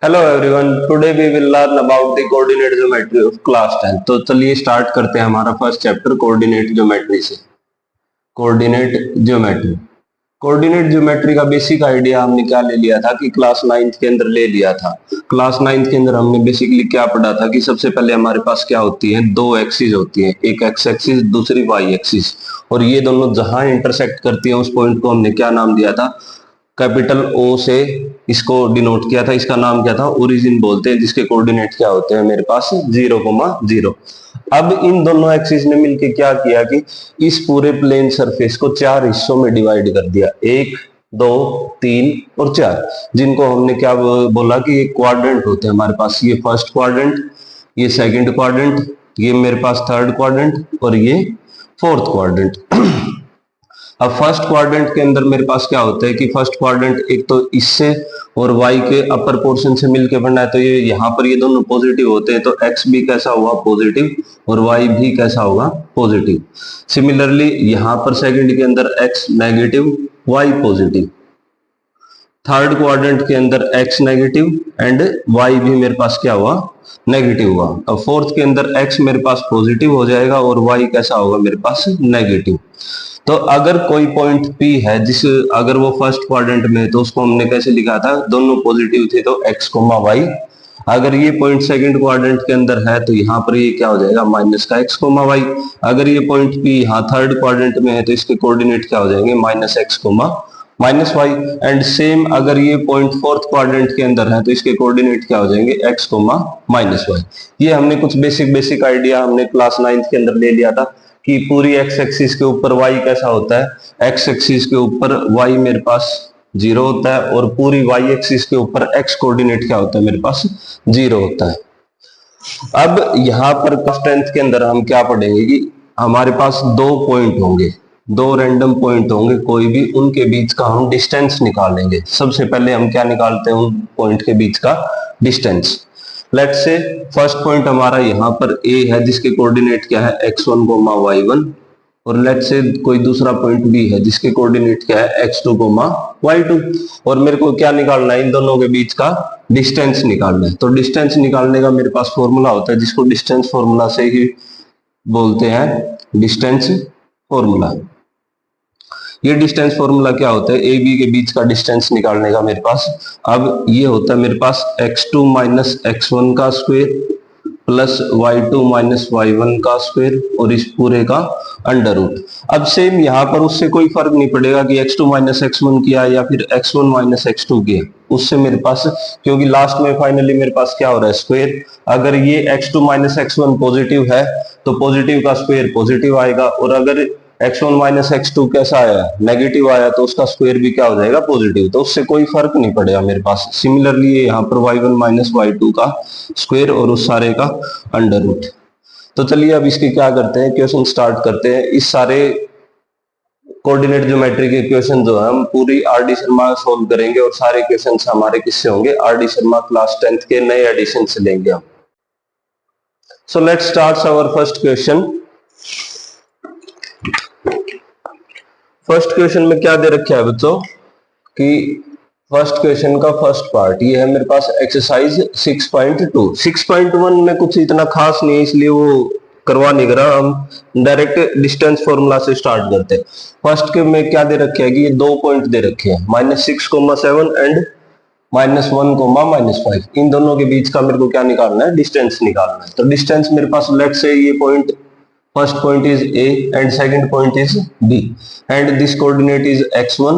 Hello everyone, today we will learn about the coordinate geometry of class 10। तो चलिए start करते हैं हमारा फर्स्ट चैप्टर कोऑर्डिनेट ज्योमेट्री से। कोऑर्डिनेट ज्योमेट्री कोऑर्डिनेट ज्योमेट्री का बेसिक आइडिया हमने क्या ले लिया था कि क्लास 9th के अंदर ले लिया था। क्लास 9th के अंदर हमने बेसिकली क्या पढ़ा था कि सबसे पहले हमारे पास क्या होती है, दो एक्सिस होती है, एक एक्स एक्सिस दूसरी वाई एक्सिस, और ये दोनों जहां इंटरसेक्ट करती है उस पॉइंट को हमने क्या नाम दिया था, कैपिटल ओ से इसको डिनोट किया था। इसका नाम क्या था, ओरिजिन बोलते हैं, जिसके कोऑर्डिनेट क्या होते हैं मेरे पास 0,0। अब इन दोनों एक्सिस ने मिलके क्या किया कि इस पूरे प्लेन सरफेस को चार हिस्सों में डिवाइड कर दिया, 1, 2, 3 और 4, जिनको हमने क्या बोला कि ये क्वाड्रेंट होते हैं हमारे पास। ये फर्स्ट क्वाड्रेंट, ये सेकंड क्वाड्रेंट, ये मेरे पास थर्ड क्वाड्रेंट और ये फोर्थ क्वाड्रेंट। अब फर्स्ट क्वाड्रेंट के अंदर मेरे पास क्या होता है कि फर्स्ट क्वाड्रेंट एक तो इससे और y के अपर पोर्शन से मिलके बनना है, तो ये यहाँ पर ये दोनों पॉजिटिव होते हैं, तो x भी कैसा हुआ, पॉजिटिव, और y भी कैसा होगा, पॉजिटिव। सिमिलरली यहाँ पर सेकंड के अंदर x negative, y positive. Third quadrant के अंदर x नेगेटिव एंड y भी मेरे पास क्या हुआ, नेगेटिव हुआ। अब फोर्थ के अंदर x मेरे पास पॉजिटिव हो जाएगा और y कैसा होगा मेरे पास, नेगेटिव। तो अगर कोई पॉइंट P है जिस अगर वो फर्स्ट क्वाड्रेंट में है तो उसको हमने कैसे लिखा था, दोनों पॉजिटिव थे तो x, y। अगर ये पॉइंट सेकंड क्वाड्रेंट के अंदर है तो यहाँ पर ये क्या हो जाएगा, माइनस का x, y। अगर ये पॉइंट P यहाँ थर्ड क्वाड्रेंट में है तो इसके कोऑर्डिनेट क्या हो जाएंगे, minus x, y। And same अगर ये पॉइंट फोर्थ क्वाड्रेंट के अंदर है तो इसके कोऑर्डिनेट क्या हो जाएंगे, x, y। ये हमने कुछ बेसिक आइडिया हमने क्लास 9th के अंदर ले लिया था कि पूरी एक्स एक्सिस के ऊपर y कैसा होता है, एक्स एक्सिस के ऊपर y मेरे पास 0 होता है और पूरी y एक्सिस के ऊपर x कोऑर्डिनेट क्या होता है, मेरे पास 0 होता है। अब यहाँ पर स्ट्रेंथ के अंदर हम क्या पढ़ेंगे कि हमारे पास दो पॉइंट होंगे, दो रैंडम पॉइंट होंगे कोई भी, उनके बीच का हम डिस्टेंस निकालेंगे। सबसे पहले हम क्या निकालते हैं, उन पॉइंट के बीच का डिस्टेंस। लेट से फर्स्ट पॉइंट हमारा यहाँ पर A है जिसके कोऑर्डिनेट क्या है, x1, y1, और लेट से कोई दूसरा पॉइंट B है जिसके कोऑर्डिनेट क्या है, x2, y2, और मेरे को क्या निकालना है, इन दोनों के बीच का डिस्टेंस निकालना है। तो डिस्टेंस निकालने का मेरे पास फॉर्मूला होता है जिसको डिस्टेंस फॉर्मूला से ही बोलते हैं, डिस्टेंस फॉर्मूला। ये डिस्टेंस फॉर्मूला क्या होता है, ए बी के बीच का डिस्टेंस निकालने का मेरे पास। अब ये होता है मेरे पास x2 माइनस x1 का square plus y2 minus y1 का स्क्वायर और इस पूरे का अंडर रूट। अब सेम यहाँ पर उससे कोई फर्क नहीं पड़ेगा कि x2 माइनस x1 किया या फिर x1 माइनस x2 किया, उससे मेरे पास, क्योंकि लास्ट में फाइनली मेरे पास क्या हो रहा है, स्क्वायर। अगर ये x2 माइनस x1 पॉजिटिव है तो पॉजिटिव का स्क्वायर पॉजिटिव आएगा, और अगर x1 माइनस x2 कैसा आया, नेगेटिव आया, तो उसका स्क्वायर भी क्या हो जाएगा, पॉजिटिव। तो उससे कोई फर्क नहीं पड़ेगा मेरे पास। सिमिलरली यहाँ पर y1 माइनस y2 का स्क्वायर और उस सारे का अंडर रूट। तो चलिए अब इसके क्या करते हैं, क्वेश्चन स्टार्ट करते हैं। इस सारे कोऑर्डिनेट ज्योमेट्री के क्वेश्चन जो है हम पूरी आर.डी. शर्मा सोल्व करेंगे, और सारे क्वेश्चन हमारे किससे होंगे, आर.डी. शर्मा क्लास 10th के नए एडिशन से लेंगे हम। So let's start our first question. First question में क्या दे रखा है बच्चों कि फर्स्ट क्वेश्चन का फर्स्ट पार्ट ये है मेरे पास एक्सरसाइज 6.2। 6.1 में कुछ इतना खास नहीं है इसलिए वो करवा नहीं करा, हम डायरेक्ट डिस्टेंस फॉर्मूला से स्टार्ट करते हैं। फर्स्ट के में क्या दे रखे है कि ये दो पॉइंट दे रखे हैं, -6,7 एंड -1,-5। इन दोनों के बीच का मेरे को क्या निकालना है, डिस्टेंस निकालना है। तो डिस्टेंस मेरे पास लेट से ये point, first point is A and second point is B, and this coordinate is x1,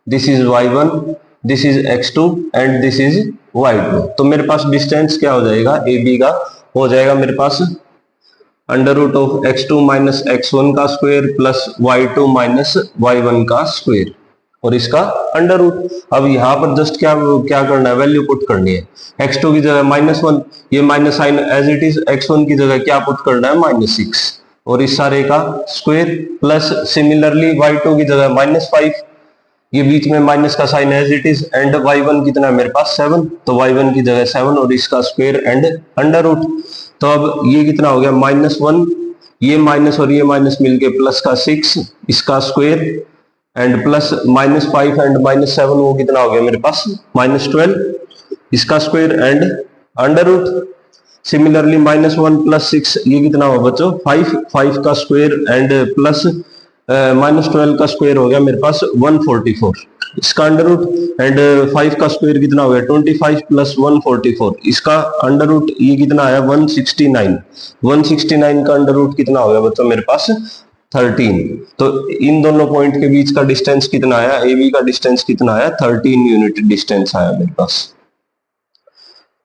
this is y1, this is x2 and this is y2। तो मेरे पास डिस्टेंस क्या हो जाएगा, AB का हो जाएगा मेरे पास under root of x2 minus x1 का square plus y2 minus y1 का स्क्वायर और इसका अंडर रूट। अब यहाँ पर जस्ट क्या क्या करना है, वैल्यू पुट करनी है। x2 की जगह -1, ये minus sign as it is, x1 की जगह क्या पुट करना है, -6 और इस सारे का स्क्वायर प्लस सिमिलरली y2 की जगह -5, ये बीच में माइनस का sign as it is, and y1 कितना है मेरे पास 7, तो y1 की जगह 7 और इसका स्क्वायर एंड अंडर रूट। तो अब ये कितना हो गया, -1, ये माइनस और ये माइनस मिलके प्लस का 6, इसका स्क्वायर एंड प्लस -5 एंड -7 वो कितना हो गया मेरे पास, -12। इसका square and under root. Similarly -1 + 6 ये कितना हुआ बच्चों 5, 5 का स्क्वायर एंड प्लस -12 का स्क्वायर हो गया मेरे पास 144, इसका अंडर रूट एंड 5 का स्क्वायर कितना हो गया 25 + 144, इसका अंडर रूट ये कितना आया 169, 169 का अंडर रूट कितना हो गया बच्चों मेरे पास 13। तो इन दोनों पॉइंट के बीच का डिस्टेंस कितना आया, ए बी का डिस्टेंस कितना आया 13 यूनिट डिस्टेंस आया मेरे पास।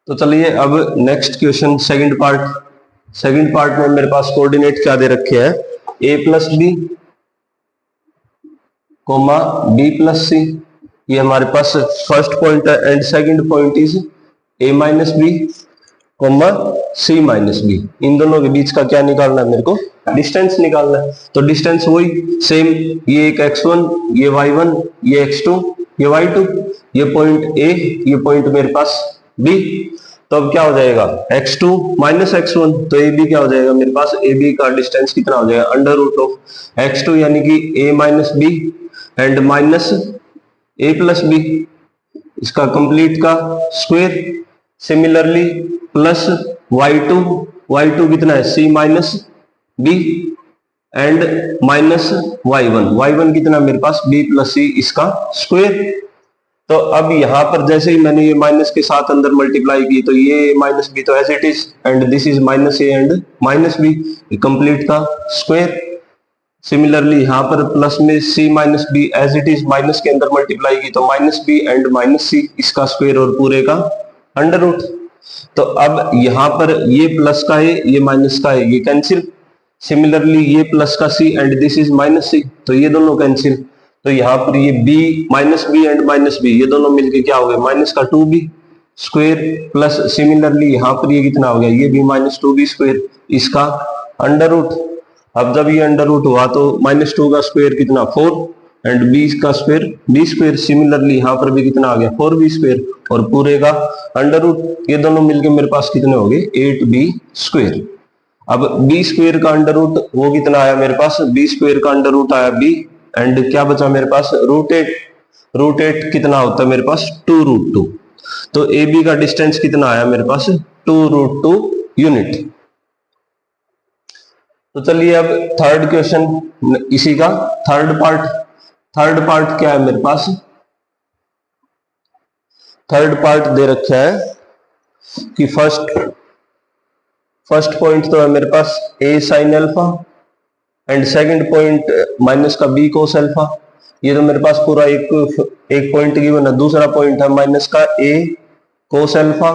तो चलिए अब नेक्स्ट क्वेश्चन सेकंड पार्ट में मेरे पास कोऑर्डिनेट क्या दे रखे हैं a + b, b + c, ये हमारे पास फर्स्ट पॉइंट है and second point is a - b, c - b। इन दोनों के बीच का क्या निकालना है मेरे को डिस्टेंस निकालना है। तो डिस्टेंस वही सेम, ये एक x1, ये y1, ये x2, ये y2, ये पॉइंट a, ये पॉइंट मेरे पास b। तो अब क्या हो जाएगा x2 - x1, तो ab क्या हो जाएगा मेरे पास ab का डिस्टेंस कितना हो जाएगा अंडर रूट ऑफ x2 यानी कि a - b and minus a + b, इसका कंप्लीट का स्क्वायर। सिमिलरली प्लस y2 कितना है c - b and minus y1 कितना मेरे पास b + c, इसका स्क्वायर। तो अब यहां पर जैसे ही मैंने ये माइनस के साथ अंदर मल्टीप्लाई की तो ये -b तो as it is and this is -a and -b, complete का स्क्वायर। सिमिलरली यहां पर प्लस में c - b as it is minus के अंदर मल्टीप्लाई की तो -b एंड -c, इसका स्क्वायर और पूरे का अंडर रूट। तो अब यहां पर ये प्लस का है ये माइनस का है, ये कैंसिल। सिमिलरली ये प्लस का c and this is -c, तो ये दोनों कैंसिल। तो यहाँ पर ये b एंड -b ये दोनों मिलके क्या हो गए माइनस का 2b स्क्वायर प्लस सिमिलरली यहाँ पर ये कितना हो गया ये भी -2b स्क्वायर, इसका अंडर रूट। अब जब ये अंडर रूट हुआ तो -2 का स्क्वायर कितना 4 एंड b का स्क्वायर b स्क्वायर। सिमिलरली यहाँ पर भी कितना आ गया 4b स्क्वायर और पूरे का अंडर रूट। ये दोनों मिलके मेरे पास कितने हो गए 8b स्क्वायर। अब b स्क्वायर का अंडर रूट वो कितना आया मेरे पास, b स्क्वायर का अंडर रूट आया b एंड क्या बचा मेरे पास √8 कितना होता है मेरे पास 2√2। तो ए बी का डिस्टेंस कितना आया मेरे पास 2√2 यूनिट। तो चलिए अब थर्ड क्वेश्चन इसी का थर्ड पार्ट क्या है मेरे पास, थर्ड पार्ट दे रखा है कि फर्स्ट पॉइंट तो है मेरे पास a sin alpha and second point minus का b cos अल्फा। ये तो मेरे पास पूरा एक पॉइंट गिवन है। दूसरा पॉइंट है माइनस का a cos alpha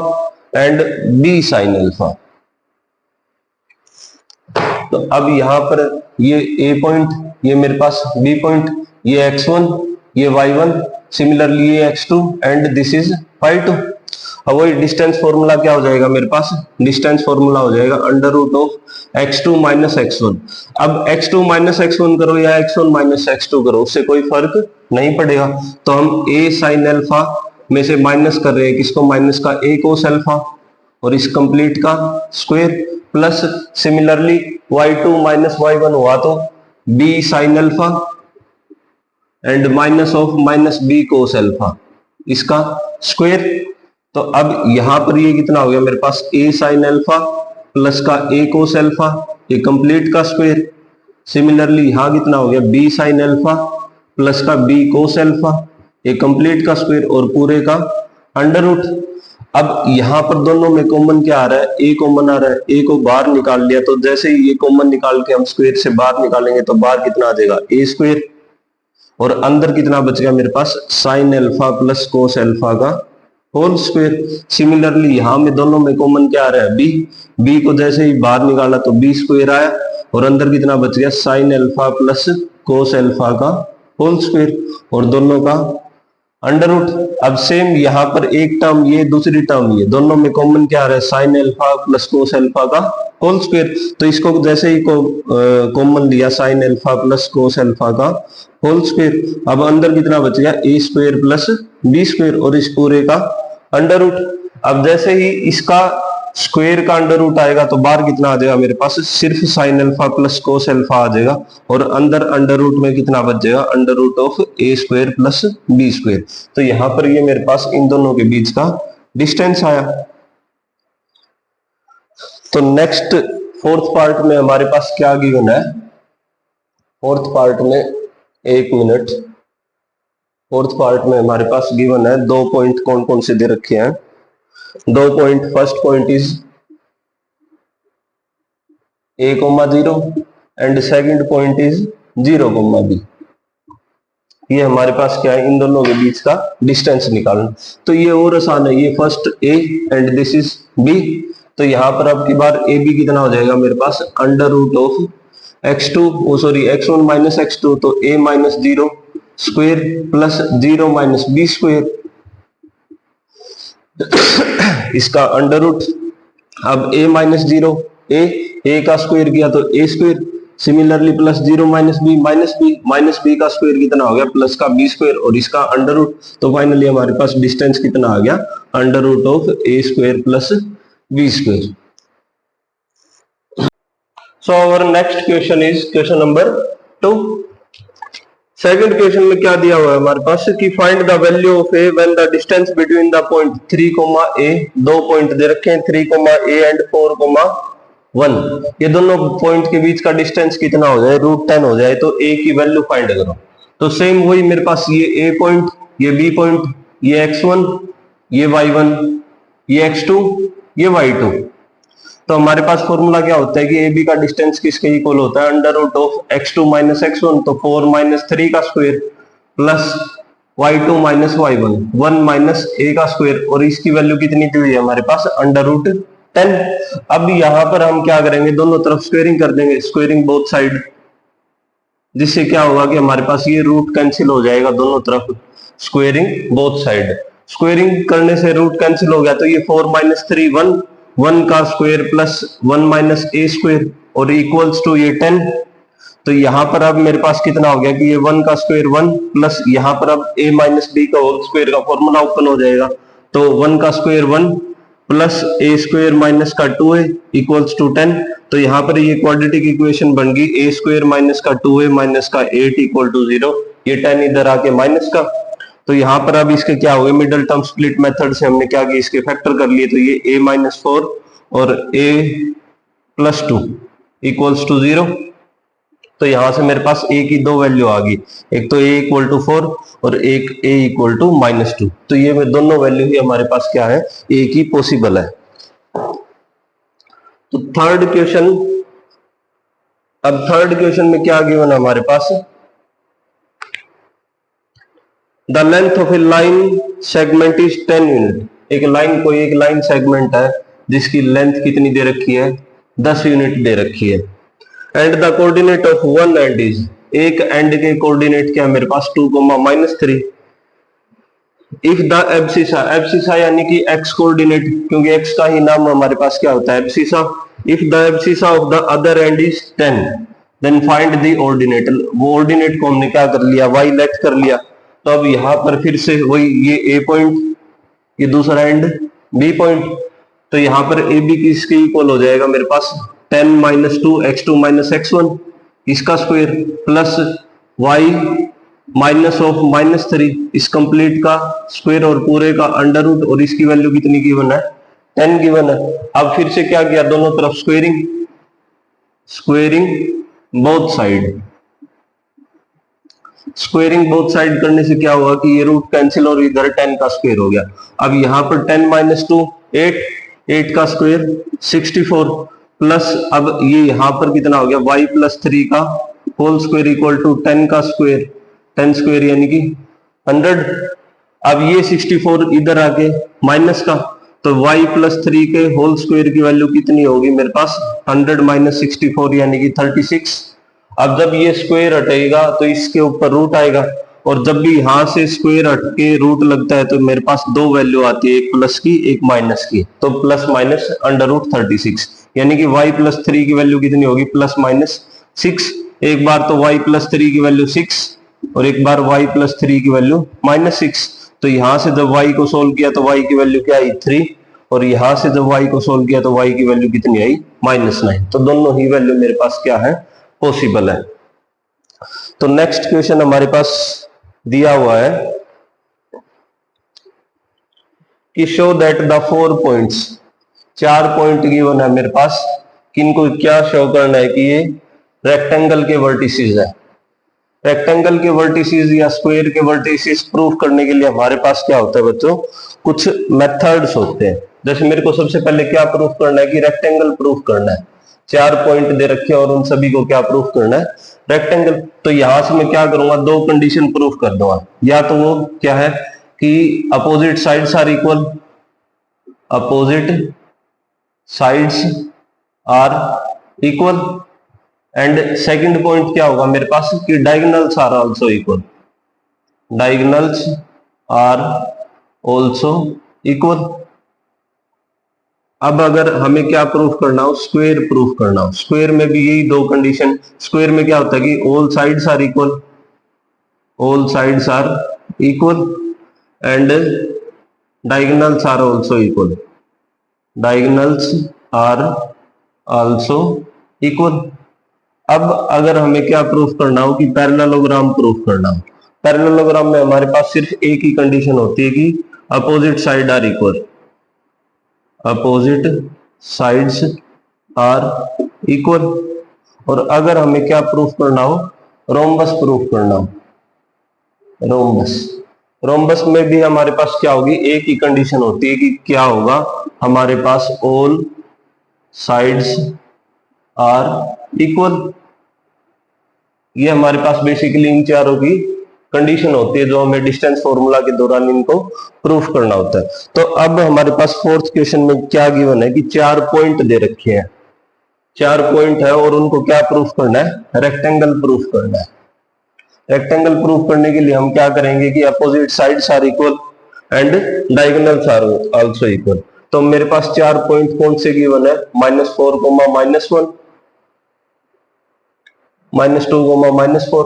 and b sin alpha. तो अब यहां पर ये a पॉइंट, ये मेरे पास b पॉइंट, ये x1, ये y1, सिमिलरली ये x2 and this is y2। अब वही डिस्टेंस फॉर्मूला क्या हो जाएगा मेरे पास, डिस्टेंस फॉर्मूला हो जाएगा under root of x2 - x1। अब x2 - x1 करो या x1 - x2 करो उससे कोई फर्क नहीं पड़ेगा। तो हम a sin अल्फा में से माइनस कर रहे हैं किसको, माइनस का a cos अल्फा और इस कंप्लीट का square plus similarly y2 - y1 हुआ तो b sin alpha and minus of -b cos alpha, इसका स्क्वायर। तो अब यहां पर ये कितना हो गया मेरे पास a sin अल्फा प्लस का a cos अल्फा, ये कंप्लीट का स्क्वायर। सिमिलरली यहां कितना हो गया b sin अल्फा प्लस का b cos अल्फा, ये कंप्लीट का स्क्वायर और पूरे का अंडर रूट। अब यहां पर दोनों में कॉमन क्या आ रहा है, a कॉमन आ रहा है, a को बाहर निकाल लिया तो जैसे ही ये कॉमन निकाल के हम स्क्वायर से बाहर निकालेंगे तो बाहर कितना आ जाएगा a स्क्वायर और अंदर कितना बच गया मेरे पास sin alpha plus cos alpha का होल स्क्वायर। सिमिलरली यहां में दोनों में कॉमन क्या आ रहा है b को जैसे ही बाहर निकाला तो b स्क्वायर आया और अंदर कितना बच गया sin alpha plus cos alpha का होल स्क्वायर और दोनों का अंडर रूट। अब सेम यहां पर एक टर्म ये दूसरी टर्म ये दोनों में कॉमन क्या आ रहा है sin alpha plus cos alpha का होल स्क्वायर। तो इसको जैसे ही कॉमन लिया sin alpha plus cos alpha का होल स्क्वायर। अब अंदर कितना बच गया a square plus b square और इस पूरे का अंडर रूट। अब जैसे ही इसका स्क्वायर का अंडर रूट आएगा तो बाहर कितना आ जाएगा मेरे पास सिर्फ sin alpha plus cos alpha आ जाएगा और अंदर अंडर रूट में कितना बच जाएगा under root of a square plus b square. तो यहाँ पर ये मेरे पास इन दोनों के बीच का डिस्टेंस आया। तो नेक्स्ट फोर्थ पार्ट में हमारे पास क्या गिवन है, फोर्थ पार्ट में, एक मिनट, फोर्थ पार्ट में हमारे पास गिवन है 2 पॉइंट कौन कौन से दे रखे हैं। 2 point, first point is a,0 and second point is 0,b। ये हमारे पास क्या है, इन दोनों के बीच का डिस्टेंस निकालना। तो ये और आसान है, ये first a and this is b। तो यहां पर अब की बार ए बी कितना हो जाएगा मेरे पास, under root of x2 sorry x1 minus x2, तो a minus 0 square plus 0 minus b square, इसका अंडर रूट। अब a माइनस 0 a का स्क्वायर किया तो a square, similarly plus 0 minus b का स्क्वायर कितना हो गया, प्लस का बी स्क्वायर, और इसका अंडर रूट। तो फाइनली हमारे पास डिस्टेंस कितना आ गया, under root of a square plus B square. So our next question is question number 2। Second question में क्या दिया हुआ है हमारे पास कि find the value of a when the distance between the point 3, a, दो पॉइंट दे रखे हैं 3, a एंड 4, 1। ये दोनों पॉइंट के बीच का डिस्टेंस कितना हो जाए, √10 हो जाए, तो a की वैल्यू फाइंड करो। तो सेम वही मेरे पास, ये a पॉइंट, ये b पॉइंट, ये x1, ये y1, ये x2, ये y2। तो हमारे पास फॉर्मूला क्या होता है कि ए बी का डिस्टेंस किसके इक्वल होता है, under root of x2 minus x1, तो 4 माइनस 3 का square plus y2 minus y1, 1 minus a का स्क्वायर, और इसकी वैल्यू कितनी दी हुई है हमारे पास, अंडर रूट 10। अब यहां पर हम क्या करेंगे, दोनों तरफ स्क्वेयरिंग कर देंगे, स्क्वेयरिंग बोथ साइड, जिससे क्या होगा कि हमारे पास ये रूट कैंसिल हो जाएगा दोनों तरफ, स्क्वेयरिंग बोथ साइड। स्क्वेयरिंग करने से रूट कैंसिल हो गया, तो ये 4 माइनस 3 1 का square plus 1 minus a square और इक्वल्स टू ये 10। तो यहां पर अब मेरे पास कितना हो गया कि ये 1 का स्क्वायर 1 प्लस यहां पर अब a माइनस b का होल स्क्वायर का फॉर्मूला ओपन हो जाएगा। तो 1 का square 1 plus a square minus का 2a इक्वल्स टू 10। तो यहां पर ये क्वाड्रेटिक इक्वेशन बन गई a स्क्वायर माइनस का 2a माइनस का 8 इक्वल टू 0। ये 10 इधर आके माइनस का, तो यहां पर अब इसके क्या हो गए, मिडिल टर्म स्प्लिट मेथड से हमने क्या किया, इसके फैक्टर कर लिए। तो ये a माइनस 4 और a प्लस 2 इक्वल्स टू 0। तो यहां से मेरे पास a की दो वैल्यू आ गई, एक तो a इक्वल टू 4 और एक a इक्वल टू माइनस 2। तो ये में दोनों वैल्यू ही हमारे पास क्या है, a की पॉसिबल है। तो थर्ड क्वेश्चन, अब थर्ड क्वेश्चन में क्या गिवन है हमारे पास, the length of a line segment is 10 unit. एक लाइन, कोई एक लाइन सेगमेंट है जिसकी लेंथ कितनी दे रखी है, 10 यूनिट दे रखी है। And the coordinate of one and is, एक एंड के कोऑर्डिनेट क्या है मेरे पास 2, -3। इफ द एब्सिसा, एब्सिसा यानी कि x कोऑर्डिनेट, क्योंकि x का ही नाम हमारे पास क्या होता है, abscissa. If the abscissa of the other end is 10 then find the ordinate. वो ऑर्डिनेट को हमने क्या कर लिया, y लेट कर लिया। तो अब यहां पर फिर से वही, ये a पॉइंट, ये दूसरा एंड b पॉइंट। तो यहां पर ए बी किसके इक्वल हो जाएगा मेरे पास, 10 माइनस 2 x2 माइनस x1 इसका square plus y minus of -3 इस कंप्लीट का स्क्वायर और पूरे का अंडर रूट, और इसकी वैल्यू कितनी गिवन है, 10 गिवन है। अब फिर से क्या किया, दोनों तरफ squaring, squaring both side. Squaring both side करने से क्या हुआ कि ये रूट कैंसिल और इधर 10 का स्क्वायर हो गया। अब यहां पर 10 माइनस 2 8, 8 का स्क्वायर 64 प्लस, अब ये यहां पर कितना हो गया, y प्लस 3 का होल स्क्वायर इक्वल टू 10 का स्क्वायर, 10 स्क्वायर यानी कि 100। अब ये 64 इधर आके माइनस का, तो y प्लस 3 के होल स्क्वायर की वैल्यू कितनी होगी मेरे पास, 100 माइनस 64 यानी कि 36। अब जब ये स्क्वायर हटेगा तो इसके ऊपर रूट आएगा, और जब भी यहां से स्क्वायर हट के रूट लगता है तो मेरे पास दो वैल्यू आती है, एक प्लस की एक माइनस की। तो प्लस माइनस अंडर रूट 36, यानी कि y प्लस 3 की वैल्यू कितनी होगी, प्लस माइनस 6। एक बार तो y प्लस 3 की वैल्यू 6 और एक बार y प्लस 3 की वैल्यू -6। तो यहां से जब y को सोल्व किया तो y की वैल्यू क्या आई, 3, और यहां से जब y को सोल्व किया तो y की वैल्यू कितनी आई, -9। तो दोनों ही वैल्यू मेरे पास क्या है, पॉसिबल है। तो नेक्स्ट क्वेश्चन हमारे पास दिया हुआ है कि show that the 4 points, 4 point given है मेरे पास, किनको क्या शो करना है कि ये रेक्टेंगल के वर्टिसेस है। रेक्टेंगल के वर्टिसेस या स्क्वायर के वर्टिसेस प्रूफ करने के लिए हमारे पास क्या होता है बच्चों, कुछ मेथड्स होते हैं। जैसे मेरे को सबसे पहले क्या प्रूफ करना है कि रेक्टेंगल प्रूफ करना है, 4 पॉइंट दे रखे हैं और उन सभी को क्या प्रूफ करना है, रेक्टेंगल। तो यहां से मैं क्या करूंगा, 2 कंडीशन प्रूफ कर दूंगा। या तो वो क्या है कि opposite sides are equal, opposite sides are equal, and second point क्या होगा मेरे पास कि diagonals are also equal, diagonals are also equal. अब अगर हमें क्या प्रूफ करना हो, स्क्वायर प्रूफ करना हो, स्क्वायर में भी यही 2 कंडीशन। स्क्वायर में क्या होता है कि all sides are equal, all sides are equal, and diagonals are also equal, diagonals are also equal. अब अगर हमें क्या प्रूफ करना हो कि पैरेललोग्राम प्रूफ करना हो, पैरेललोग्राम में हमारे पास सिर्फ एक ही कंडीशन होती है कि opposite side are equal, opposite sides are equal. और अगर हमें क्या प्रूफ करना हो, रोम्बस प्रूफ करना हो, रोम्बस, रोम्बस में भी हमारे पास क्या होगी, एक ही कंडीशन होती है कि क्या होगा हमारे पास ऑल साइड्स आर इक्वल। ये हमारे पास बेसिकली इन चारों की कंडीशन होती है जो हमें डिस्टेंस फॉर्मूला के दौरान इनको प्रूफ करना होता है। तो अब हमारे पास फोर्थ क्वेश्चन में क्या गिवन है कि 4 पॉइंट दे रखे हैं, 4 पॉइंट है और उनको क्या प्रूफ करना है, रेक्टेंगल प्रूफ करना है। रेक्टेंगल प्रूफ करने के लिए हम क्या करेंगे कि opposite sides are equal and diagonals are also equal. तो मेरे पास 4 पॉइंट कौन से गिवन है, -4, -1, -2, -4।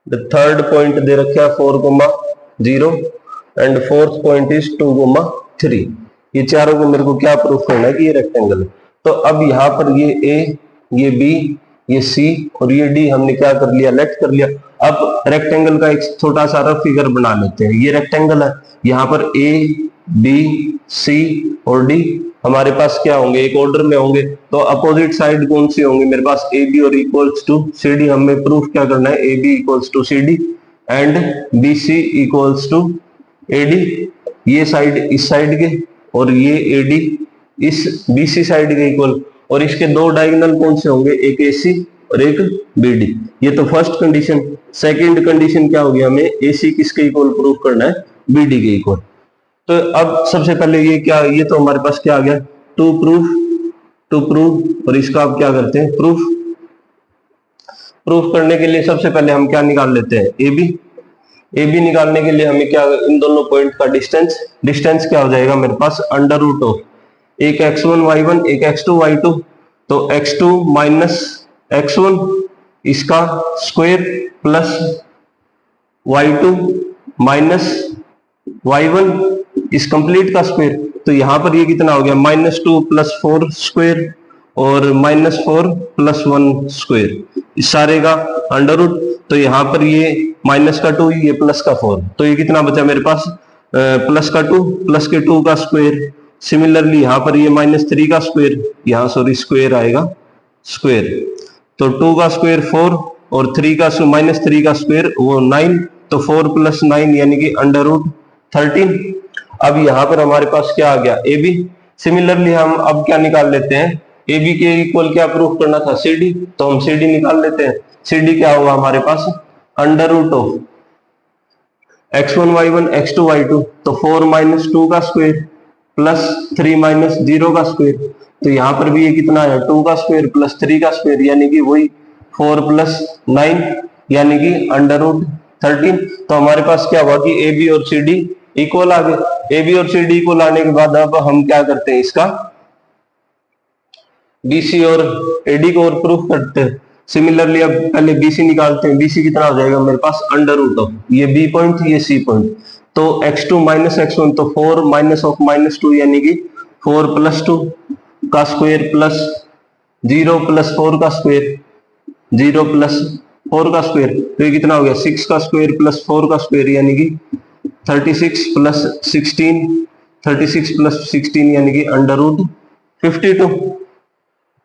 द थर्ड पॉइंट दे रखा है 4, 0 एंड फोर्थ पॉइंट इज 2, 3। ये चारों को मेरे को क्या प्रूफ करना है कि ये रेक्टेंगल है। तो अब यहां पर ये ए, ये बी, ये सी और ये डी हमने क्या कर लिया, लेट कर लिया। अब रेक्टेंगल का एक छोटा सा रफ फिगर बना लेते हैं। ये रेक्टेंगल है, यहाँ पर ए, बी, सी और डी हमारे पास क्या होंगे, एक ऑर्डर में होंगे। तो अपोजिट साइड कौन सी होंगी मेरे पास, ए बी और इक्वल्स टू सी डी। हमें प्रूफ क्या करना है, A B equals to C D and B C equals to A D. ये साइड इस साइड के और ये ए डी इस बी सी साइड के इक्वल, और इसके 2 डायगोनल कौन से होंगे, एक ए सी और एक बी डी। ये तो फर्स्ट कंडीशन। सेकेंड कंडीशन क्या होगी, हमें ए सी किसके इक्वल प्रूफ करना है, बी डी के इक्वल। तो अब सबसे पहले ये क्या, ये तो हमारे पास क्या आ गया, टू प्रूफ, और इसका आप क्या करते हैं, प्रूफ करने के लिए सबसे पहले हम क्या निकाल लेते हैं, ए बी निकालने के लिए हमें क्या, इन दोनों पॉइंट का डिस्टेंस क्या हो जाएगा मेरे पास, अंडर रूट ऑफ एक x1 y1 एक x2 y2। तो x2 माइनस x1 इसका square plus y2 minus y1 इस कंप्लीट का स्क्वायर। तो यहां पर ये कितना हो गया, -2 + 4 स्क्वायर और -4 + 1 स्क्वायर, इस सारे का अंडर रूट। तो यहां पर ये माइनस का 2, ये प्लस का 4, तो ये कितना बचा मेरे पास, प्लस का 2 प्लस के 2 का स्क्वायर। सिमिलरली यहां पर ये -3 का स्क्वायर, यहां सॉरी स्क्वायर आएगा स्क्वायर। तो 2 का स्क्वायर 4 और 3 का -3 का स्क्वायर वो 9, तो 4 + 9 यानी कि अंडर रूट 13। अब यहां पर हमारे पास क्या आ गया, ए बी। सिमिलरली हम अब क्या निकाल लेते हैं, ए बी के इक्वल क्या प्रूफ करना था, सी डी। तो हम सी डी निकाल लेते हैं। सी डी क्या होगा हमारे पास, under root of x1 y1 x2 y2। तो 4 - 2 का स्क्वायर प्लस 3 - 0 का स्क्वायर। तो यहां पर भी ये कितना है, 2 का स्क्वायर प्लस 3 का स्क्वायर यानी कि वही 4 + 9 यानी कि अंडर रूट 13। तो हमारे पास क्या हुआ कि ए बी और सी डी इक्वल आ गए। ए बी और सी डी इक्वल आने के बाद अब हम क्या करते हैं, इसका बीसी और एडी को और प्रूफ करते हैं। सिमिलरली अब पहले बीसी निकालते हैं। बीसी कितना हो जाएगा मेरे पास, अंडर रूट ऑफ ये बी पॉइंट ये सी पॉइंट। तो x2 - x1 तो 4 - 2 यानी कि 4 + 2 का स्क्वायर प्लस 0 + 4 का स्क्वायर, 0 + 4 का स्क्वायर। तो ये कितना हो गया, 6 का स्क्वायर प्लस 4 का स्क्वायर यानी कि 36 प्लस 16, 36 प्लस 16 यानी कि अंडर रूट 52।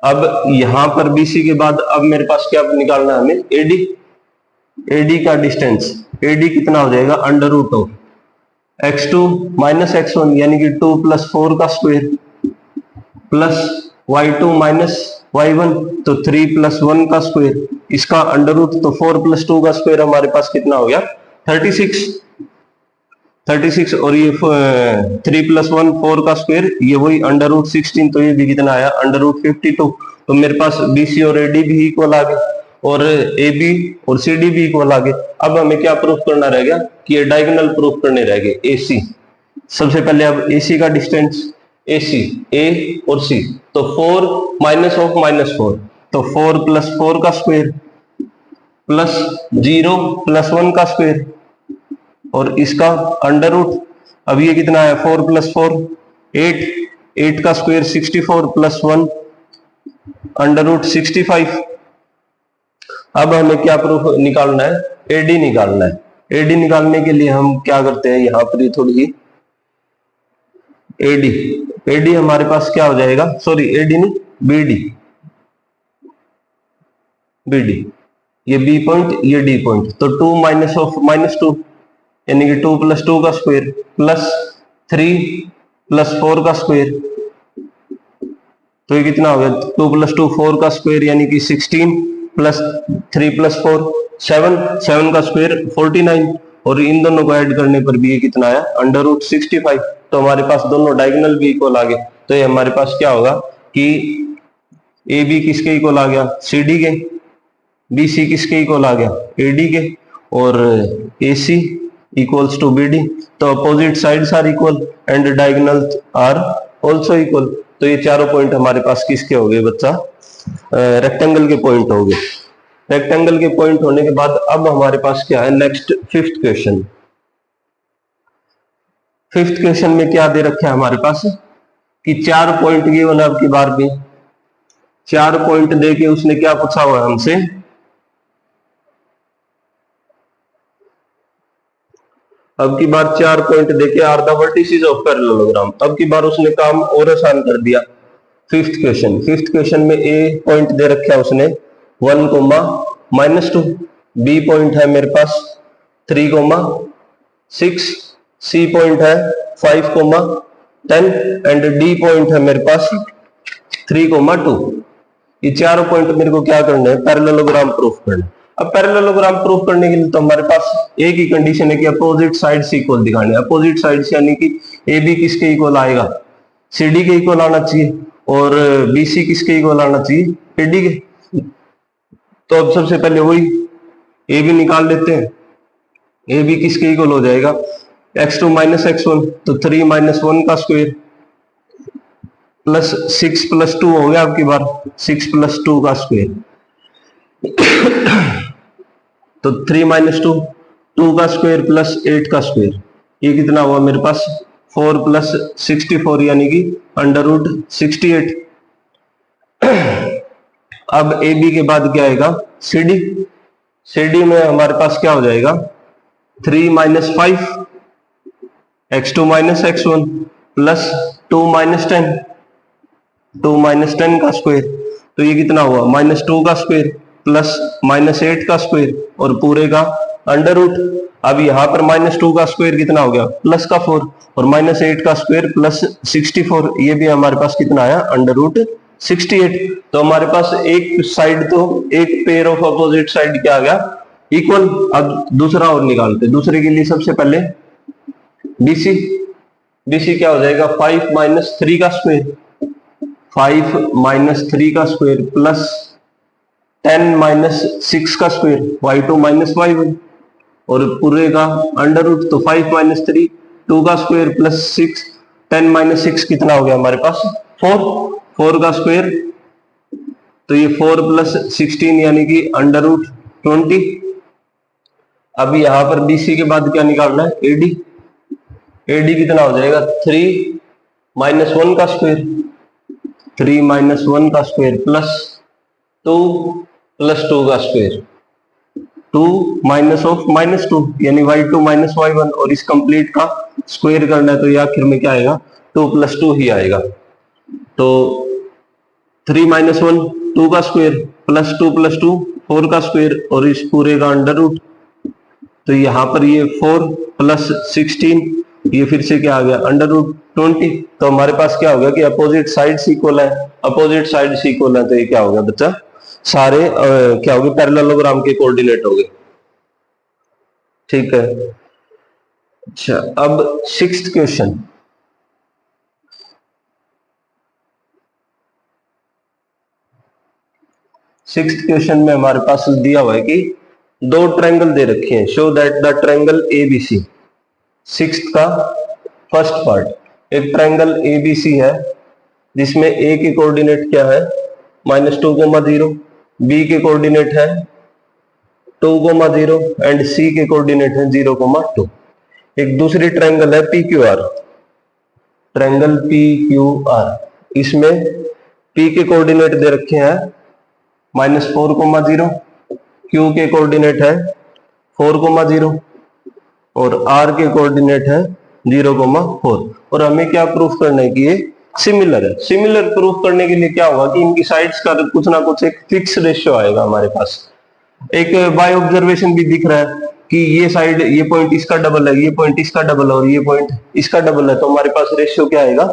अब यहां पर बीसी के बाद अब मेरे पास क्या निकालना है हमें, एडी। एडी का डिस्टेंस, एडी कितना हो जाएगा, under root of x2 minus x1 यानी कि 2 प्लस 4 का square plus y2 minus y1 तो 3 प्लस 1 का स्क्वायर, इसका अंडर रूट तो 4 प्लस 2 का स्क्वायर हमारे पास कितना हो गया 36। 36 और ये 3 प्लस 1 4 का स्क्वायर, ये वही अंडर रूट 16, तो ये भी कितना आया अंडर रूट 52। तो मेरे पास बीसी और एडी भी इक्वल आ गए और ए बी और सी डी भी इक्वल आ गए। अब हमें क्या प्रूफ करना रह गया कि ये डायगोनल प्रूफ करने रह गए, ए सी। सबसे पहले अब ए सी का डिस्टेंस, ए सी ए और सी, तो 4 माइनस ऑफ -4 तो 4 प्लस 4 का स्क्वायर प्लस 0 प्लस 1 का स्क्वायर और इसका अंडर रूट। अब ये कितना है 4 प्लस 4 8, 8 का स्क्वायर 64 प्लस 1 अंडर रूट 65। अब हमें क्या प्रूफ निकालना है, एडी निकालना है। एडी निकालने के लिए हम क्या करते हैं, यहां पर थोड़ी सी एडी, एडी हमारे पास क्या हो जाएगा, सॉरी एडी नहीं बीडी, बीडी ये बी पॉइंट ये डी पॉइंट, तो 2 माइनस ऑफ -2 यानी कि 2 प्लस 2 का स्क्वायर प्लस 3 प्लस 4 का स्क्वायर, तो ये कितना हो गया 2 प्लस 2 4 का स्क्वायर यानी कि 16 प्लस 3 प्लस 4 7, 7 का स्क्वायर 49 और इन दोनों को ऐड करने पर भी ये कितना आया अंडर रूट 65। तो हमारे पास दोनों डायगोनल भी इक्वल आ गए। तो ये हमारे पास क्या होगा कि ए बी किसके इक्वल आ गया, सी डी के, बी सी किसके इक्वल आ गया, ए डी के, और A C equals to B D. तो opposite sides are equal and diagonals are also equal. तो ये चारों पॉइंट हमारे पास किसके हो गए बच्चा, रेक्टेंगल के पॉइंट हो गए। रेक्टेंगल के पॉइंट होने के बाद अब हमारे पास क्या है, next fifth question. Fifth question में क्या दे रखा है हमारे पास कि 4 पॉइंट गिवन है। अब की बार भी 4 पॉइंट देके उसने क्या पूछा हुआ है हमसे, अब की बार 4 पॉइंट देके are the vertices of parallelogram. अब की बार उसने काम और आसान कर दिया। फिफ्थ क्वेश्चन में ए पॉइंट दे रखा है उसने 1, -2, बी पॉइंट है मेरे पास 3, 6, सी पॉइंट है 5, 10 एंड डी पॉइंट है मेरे पास 3, 2। ये चारों पॉइंट मेरे को क्या करना है, पैरेललोग्राम प्रूफ करना है। अब पैरेललोग्राम प्रूफ करने के लिए तो हमारे पास एक ही कंडीशन है कि अपोजिट साइड्स इक्वल दिखाने। अपोजिट साइड्स यानी कि ए बी किसके इक्वल आएगा, सी डी के इक्वल आना चाहिए और बी सी किसके इक्वल आना चाहिए, ए डी के। तो अब सबसे पहले वही ए बी निकाल लेते हैं। ए बी किसके इक्वल हो जाएगा, x2 माइनस x1 तो 3 माइनस 1 का स्क्वायर प्लस 6 प्लस 2 हो गया। आपकी बार 6 प्लस 2 का स्क्वायर तो 3 माइनस 2 2 का स्क्वायर प्लस 8 का स्क्वायर, ये कितना हुआ मेरे पास 4 प्लस 64 यानी कि अंडर रूट 68। अब ए बी के बाद क्या आएगा, सी डी। सी डी में हमारे पास क्या हो जाएगा 3 minus 5 x2 minus x1 plus 2 minus 10, 2 minus 10 का स्क्वायर, तो ये कितना हुआ -2 का स्क्वायर प्लस -8 का स्क्वायर और पूरे का अंडर रूट। अब यहाँ पर -2 का स्क्वायर कितना हो गया प्लस का 4 और -8 का स्क्वायर प्लस 64, ये भी हमारे पास कितना आया अंडर रूट 68। तो हमारे पास एक साइड तो एक पेयर ऑफ अपोजिट साइड क्या आ गया इक्वल। अब दूसरा और निकालते, दूसरे के लिए सबसे पहले बीसी। बीसी क्या हो जाएगा 5 माइनस 3 का स्क्वायर, 5 माइनस 3 का स्क्वायर प्लस 10 माइनस 6 का स्क्वायर y2 माइनस y1 और पूरे का अंडर रूट। तो 5 माइनस 3 2 का स्क्वायर प्लस 6 10 माइनस 6 कितना हो गया हमारे पास 4 का स्क्वायर, तो ये 4 प्लस 16 यानी कि अंडर रूट 20। अब यहां पर बीसी के बाद क्या निकालना है, एडी। एडी कितना हो जाएगा 3 माइनस 1 का स्क्वायर, 3 माइनस 1 का स्क्वायर प्लस 2 प्लस 2 का स्क्वायर, टू माइनस ऑफ -2 यानी y2 माइनस y1, और इस कंप्लीट का स्क्वायर करना है तो ये आखिर में क्या आएगा, 2 + 2 ही आएगा। तो 3 - 1 2 का स्क्वायर, +2 + 2 4 का स्क्वायर, और इस पूरे का अंडर रूट। तो यहाँ पर ये 4 + 16, ये फिर से क्या आ गया, अंडर रूट 20। तो हमारे पास क्या हो गया कि अपोजिट साइड्स इक्वल है, अपोजिट साइड्स इक्वल है, तो ये क्या हो गया बच्चा, सारे क्या हो गए, पैरेललोग्राम के कोऑर्डिनेट हो गए। ठीक है। अच्छा, अब 6th क्वेश्चन। सिक्स्थ क्वेश्चन में हमारे पास दिया हुआ है कि दो ट्रायंगल दे रखे हैं, show that the triangle ABC. Sixth का फर्स्ट पार्ट, एक ट्रायंगल एबीसी है जिसमें ए के कोऑर्डिनेट क्या है, -2, 0, बी के कोऑर्डिनेट है 2, 0 एंड सी के कोऑर्डिनेट है 0, 2। एक दूसरी ट्रायंगल है P Q R, triangle P Q R, इसमें पी के कोऑर्डिनेट दे रखे हैं -4, 0, क्यू के कोऑर्डिनेट है 4, 0 और आर के कोऑर्डिनेट है 0, 4। और हमें क्या प्रूफ करना है कि ये सिमिलर है। सिमिलर प्रूफ करने के लिए क्या होगा कि इनकी साइड्स का कुछ ना कुछ एक फिक्स रेशियो आएगा हमारे पास। एक बाय ऑब्जर्वेशन भी दिख रहा है कि ये साइड, ये पॉइंट इसका डबल है, ये पॉइंट इसका डबल है और ये पॉइंट इसका डबल है, तो हमारे पास रेशियो क्या आएगा,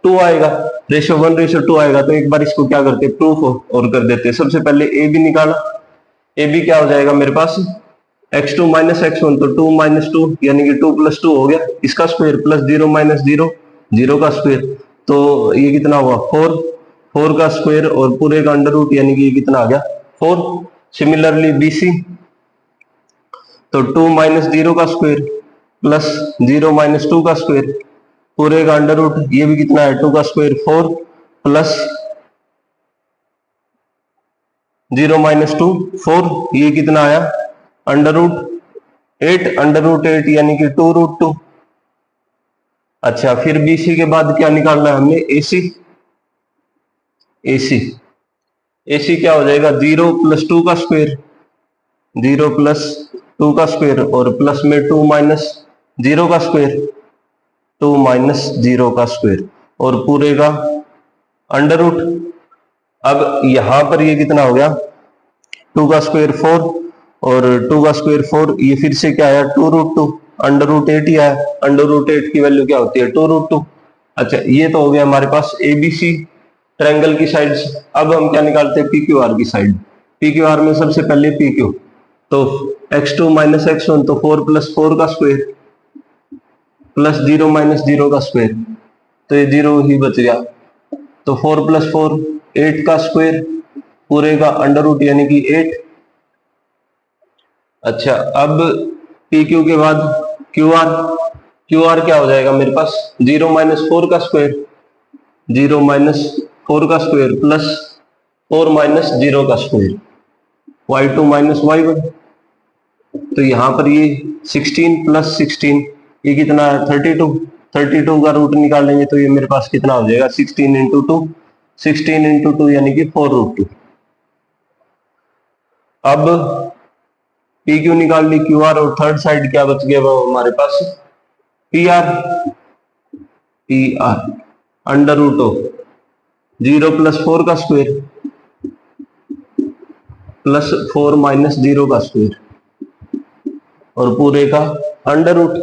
2 आएगा, रेशियो 1:2 आएगा। तो एक बार इसको क्या करते हैं, प्रूफ और कर देते हैं। सबसे पहले ए बी निकाला, ए बी क्या हो जाएगा मेरे पास, x2 - x1, तो 2 - 2 यानी कि 2 + 2 हो गया, इसका स्क्वायर, प्लस 0 - 0 0 का स्क्वायर, तो ये कितना हुआ 4, 4 का स्क्वायर और पूरे का अंडर रूट, यानी कि ये कितना आ गया 4। सिमिलरली BC, तो 2 - 0 का स्क्वायर प्लस 0 - 2 का स्क्वायर, पूरे का अंडर रूट, ये भी कितना है 2 का स्क्वायर 4 प्लस 0 - 2 4, ये कितना आया अंडर रूट 8, अंडर रूट 8 यानी कि 2√2। अच्छा, फिर BC के बाद क्या निकालना है हमें, AC। AC AC क्या हो जाएगा, 0 + 2 का स्क्वायर, 0 + 2 का स्क्वायर और प्लस में 2 - 0 का स्क्वायर, 2 - 0 का स्क्वायर और पूरे का अंडर रूट। अब यहां पर ये कितना हो गया, 2 का स्क्वायर 4 और 2 का स्क्वायर 4, ये फिर से क्या आया 2√2, अंडर रूट 8 ही आया, अंडर रूट 8 की वैल्यू क्या होती है 2√2। अच्छा, ये तो हो गया हमारे पास ABC ट्रायंगल की साइड्स। अब हम क्या निकालते हैं, PQR की साइड। PQR में सबसे पहले PQ, तो x2 - x1, तो 4 + 4 का स्क्वायर प्लस 0 - 0 का स्क्वायर, तो ये 0 ही बच गया, तो 4 + 4 8 का स्क्वायर, पूरे का अंडर रूट यानी कि 8। अच्छा, अब PQ के बाद QR, QR क्या हो जाएगा मेरे पास, 0 - 4 का स्क्वायर, 0 - 4 का स्क्वायर प्लस 4 - 0 का स्क्वायर, y2 - y1। तो यहां पर ये 16 + 16, ये कितना है 32, 32 का रूट निकालेंगे तो ये मेरे पास कितना हो जाएगा 16 × 2, 16 × 2 यानी कि 4√2। अब PQ निकाल ली, QR, और थर्ड साइड क्या बच गया वो हमारे पास PR, PR under root of 0 + 4 का स्क्वायर प्लस 4 - 0 का स्क्वायर और पूरे का अंडर रूट।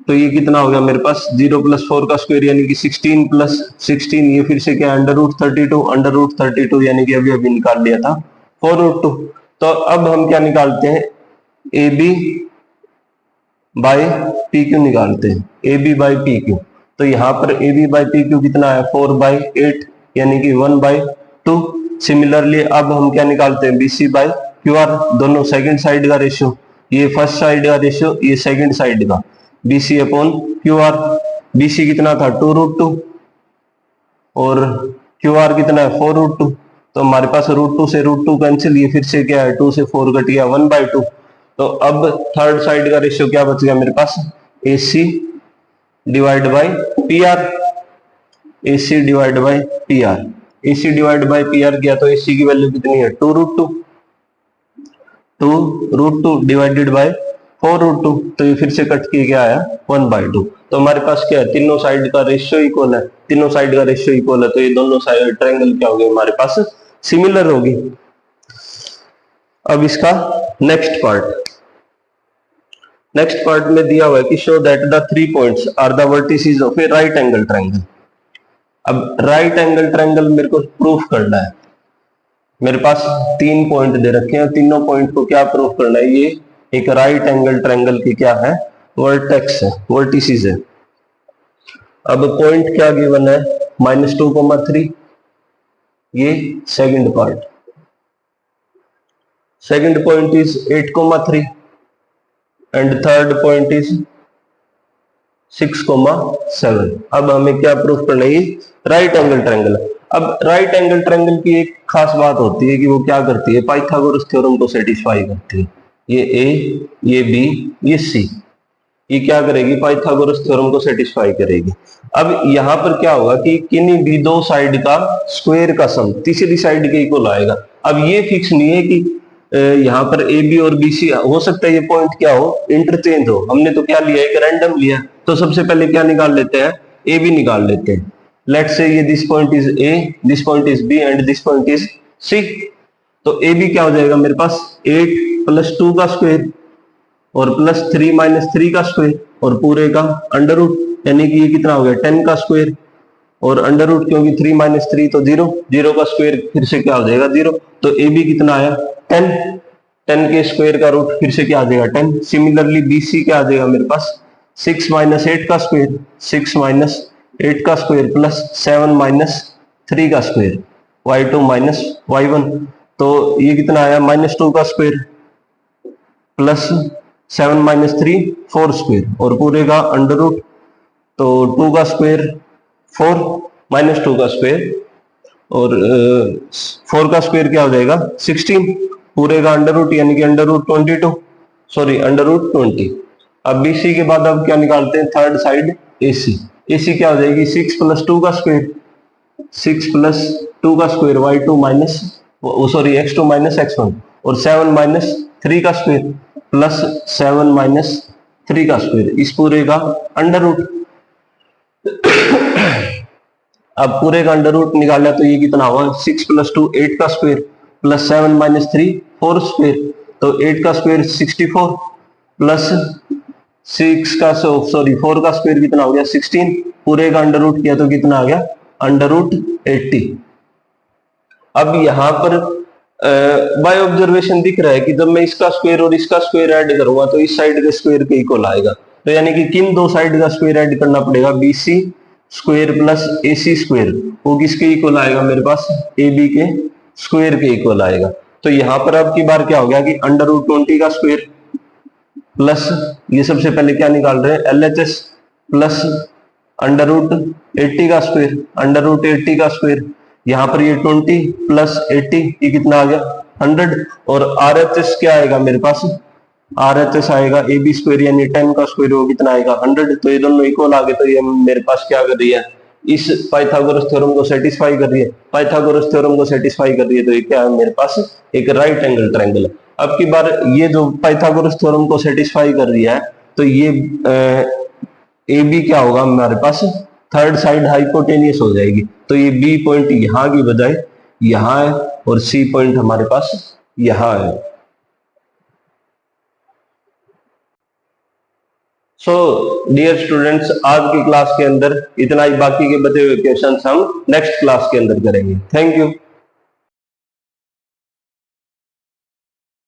तो ये कितना हो गया मेरे पास 0 + 4 का स्क्वायर यानी कि 16 + 16, ये फिर से क्या अंडर रूट 32, अंडर रूट 32 यानी कि अभी अभी निकाल लिया था 4√2। तो अब हम क्या निकालते हैं, AB बाय PQ निकालते हैं, AB बाय PQ। तो यहाँ पर AB बाय PQ कितना है 4/8 यानी कि 1/2। सिमिलरली अब हम क्या निकालते हैं, BC बाय QR, दोनों सेकंड साइड का रेशियो, ये फर्स्ट साइड का रेशियो, ये सेकंड साइड का, BC अपॉन QR। BC कितना था 2√2 और QR कितना है 4√2, तो हमारे पास √2 से √2 कैंसिल, ये फिर से क्या है 2 से 4 कट गया 1/2। तो अब थर्ड साइड का रेशियो क्या बच गया मेरे पास, AC divide by PR, AC divide by PR, AC divide by PR किया तो AC की वैल्यू कितनी है 2√2, 2√2 डिवाइडेड बाय 4√2, तो ये फिर से कट के क्या आया 1/2। तो हमारे पास क्या है, तीनों साइड का रेशियो इक्वल है, तीनों साइड का रेशियो इक्वल है, तो ये दोनों साइड ट्रायंगल क्या हो गए हमारे पास, सिमिलर होगी। अब इसका नेक्स्ट पार्ट में दिया हुआ है कि show that the 3 points are the vertices of a right angle triangle. अब राइट एंगल ट्रायंगल मेरे को प्रूफ करना है। मेरे पास 3 पॉइंट दे रखे हैं, तीनों पॉइंट को क्या प्रूफ करना है, ये एक राइट एंगल ट्रायंगल की क्या है, वर्टेक्स है, वर्टिसेस है। अब पॉइंट क्या गिवन है, -2,3, ये second part. Second point is 8,3 and third point is 6,7। अब हमें क्या प्रूफ करना है, ये राइट एंगल ट्रायंगल। अब राइट एंगल ट्रायंगल की एक खास बात होती है कि वो क्या करती है, पाइथागोरस थ्योरम को सेटिस्फाई करती है। ये ए, ये बी, ये सी, ये क्या करेगी, पाइथागोरस थ्योरम को सेटिस्फाई करेगी। अब यहां पर क्या होगा कि किन्हीं भी दो साइड का स्क्वायर का सम तीसरी साइड के इक्वल आएगा। अब ये फिक्स नहीं है कि यहाँ पर ए बी और बी सी, हो सकता है ये पॉइंट क्या हो, इंटरचेंज हो। हमने तो क्या लिया, एक रैंडम लिया, तो सबसे पहले क्या निकाल लेते हैं, ए बी निकाल लेते हैं। लेट्स से ये this point is A, this point is B and this point is C. तो ए बी क्या हो जाएगा मेरे पास, 8 + 2 का स्क्वायर और +3 - 3 का स्क्वायर और पूरे का अंडर रूट, यानी कि ये कितना हो गया 10 का स्क्वायर और अंडर रूट, क्योंकि 3 - 3 तो 0, 0 का स्क्वायर फिर से क्या हो जाएगा 0। तो ए बी कितना आया 10, 10 के स्क्वायर का रूट फिर से क्या आ जाएगा 10। सिमिलरली बी सी क्या आ जाएगा मेरे पास, 6 - 8 का स्क्वायर, 6 - 8 का स्क्वायर +7 - 3 का स्क्वायर, y2 - y1। तो ये कितना आया -2 का स्क्वायर +7 - 3 4 स्क्वायर और पूरे का अंडर रूट, तो 2 का स्क्वायर 4 -2 का स्क्वायर और 4 का स्क्वायर क्या हो जाएगा 16, पूरे का अंडर रूट यानी कि under root 22, sorry under root 20। अब बीसी के बाद अब क्या निकालते हैं, थर्ड साइड एसी। एसी क्या हो जाएगी 6 + 2 का स्क्वायर, 6 + 2 का square y2 sorry x2 - x1 और 7 - 3 का स्क्वायर +7 - 3 का स्क्वायर, इस पूरे का अंडर रूट। अब पूरे का अंडर रूट निकाला तो ये कितना हुआ 6 + 2 8 का स्क्वायर +7 - 3 4 स्क्वायर, तो 8 का स्क्वायर 64 प्लस 6 का सॉरी 4 का स्क्वायर कितना हो गया 16, पूरे का अंडर रूट किया तो कितना आ गया अंडर रूट 80। अब यहां पर बाय ऑब्जर्वेशन दिख रहा है कि जब मैं इसका स्क्वायर और इसका स्क्वायर ऐड करूंगा तो इस साइड के स्क्वायर के इक्वल आएगा। तो यानी कि किन दो साइड का स्क्वायर ऐड करना पड़ेगा, BC square plus AC square, वो किसके इक्वल आएगा मेरे पास, AB के स्क्वायर के इक्वल आएगा। तो यहां पर अब की बार क्या हो गया कि अंडर रूट 20 का स्क्वायर प्लस ये सबसे पहले क्या निकाल रहे हैं LHS प्लस अंडर रूट 80 का स्क्वायर, अंडर रूट 80 का स्क्वायर, यहाँ पर ये 20 प्लस 80 ये कितना आ गया 100 और RHS क्या आएगा मेरे पास, RHS आएगा AB स्क्वायर यानी 10 का स्क्वायर वो कितना आएगा 100। तो ये दोनों इक्वल आ गए, तो ये मेरे पास क्या कर रही है, इस पाइथागोरस थ्योरम को सेटिस्फाई कर रही है। पाइथागोरस थ्योरम को सेटिस्फाई कर रही है तो ये क्या है मेरे पास एक राइट एंगल ट्रायंगल है। अब की बार ये जो पाइथागोरस थ्योरम को सेटिस्फाई कर रही है तो ये AB क्या होगा हमारे पास थर्ड साइड हाइपोटेनियस हो जाएगी। तो ये B पॉइंट यहां की बजाय यहां है और C पॉइंट हमारे पास यहां है। सो डियर स्टूडेंट्स, आज की क्लास के अंदर इतना ही, बाकी के बचे हुए क्वेश्चंस हम नेक्स्ट क्लास के अंदर करेंगे। Thank you.